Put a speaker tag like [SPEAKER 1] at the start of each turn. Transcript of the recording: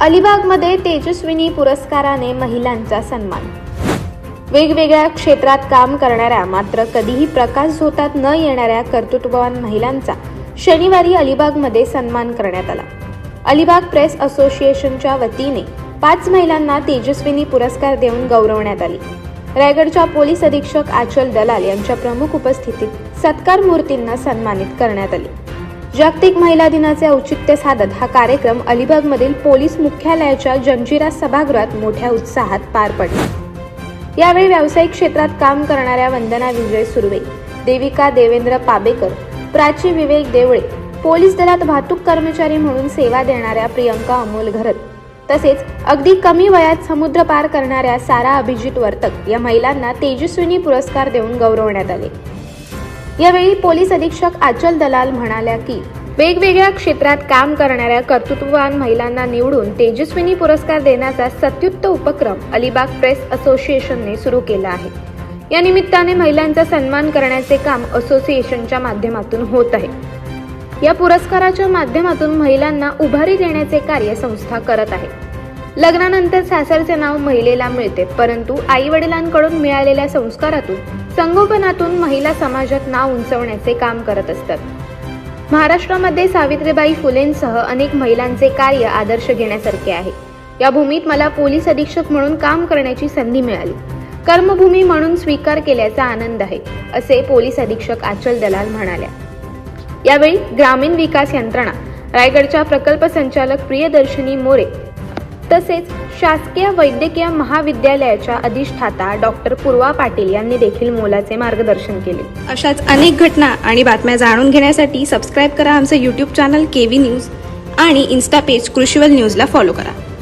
[SPEAKER 1] अलिबागमध्ये तेजस्विनी पुरस्काराने महिलांचा सन्मान। वेगवेगळ्या क्षेत्रात काम करणाऱ्या मात्र कधीही प्रकाश झोतात न येणाऱ्या कर्तृत्ववान महिलांचा शनिवारी अलिबागमध्ये सन्मान करण्यात आला। अलिबाग प्रेस असोसिएशनच्या वतीने 5 महिलांना तेजस्विनी पुरस्कार देऊन गौरवण्यात आले। रायगडच्या पोलीस अधीक्षक आचल दलाल यांच्या प्रमुख उपस्थितीत सत्कार मूर्तींना सन्मानित करण्यात आले। जागतिक महिला दिनाचे औचित्य साधत हा कार्यक्रम अलिबागमधील पोलीस मुख्यालयाच्या जंजिरा सभागृहात मोठ्या उत्साहात पार पडला। यावेळी व्यावसायिक क्षेत्रात काम करणाऱ्या वंदना विजय सुर्वे, देविका देवेंद्र पाबेकर, प्राची विवेक देवळे, पोलीस दलात वाहतूक कर्मचारी म्हणून सेवा देणाऱ्या प्रियंका अमोल घरत, तसेच अगदी कमी वयात समुद्र पार करणाऱ्या सारा अभिजित वर्तक या महिलांना तेजस्विनी पुरस्कार देऊन गौरवण्यात आले। यावेळी पोलीस अधीक्षक आचल दलाल म्हणाल्या की वेगवेगळ्या क्षेत्रात काम करणाऱ्या कर्तृत्ववान महिलांना निवडून तेजस्विनी पुरस्कार देण्याचा स्तुत्य उपक्रम अलिबाग प्रेस असोसिएशनने सुरू केला आहे। या निमित्ताने महिलांचा सन्मान करण्याचे काम असोसिएशनच्या माध्यमातून होत आहे। या पुरस्काराच्या माध्यमातून महिलांना उभारी देण्याचे कार्य संस्था करत आहे। लग्नानंतर सासरचे नाव महिलेला मिळते, परंतु आई वडिलांकडून मिळालेल्या संस्कारातून संगोपनातून महिला समाजात नाव उंचवण्याचे काम करत असतात। महाराष्ट्रामध्ये सावित्रीबाई फुलेंसह अनेक महिलांचे कार्य आदर्श घेण्यासारखे आहे। या भूमीत मला पोलीस अधीक्षक म्हणून काम करण्याची संधी मिळाली, कर्मभूमी म्हणून स्वीकार केल्याचा आनंद आहे, असे पोलीस अधीक्षक आचल दलाल म्हणाल्या। यावेळी ग्रामीण विकास यंत्रणा रायगडच्या प्रकल्प संचालक प्रियदर्शनी मोरे तसेच शासकीय वैद्यकीय महाविद्यालयाच्या अधिष्ठाता डॉक्टर पूर्वा पाटील यांनी देखील मोलाचे मार्गदर्शन केले।
[SPEAKER 2] अशाच अनेक घटना आणि बातम्या जाणून घेण्यासाठी सबस्क्राईब करा आमचे YouTube चॅनल केव्ही न्यूज आणि इन्स्टा पेज कृषीवल न्यूजला फॉलो करा।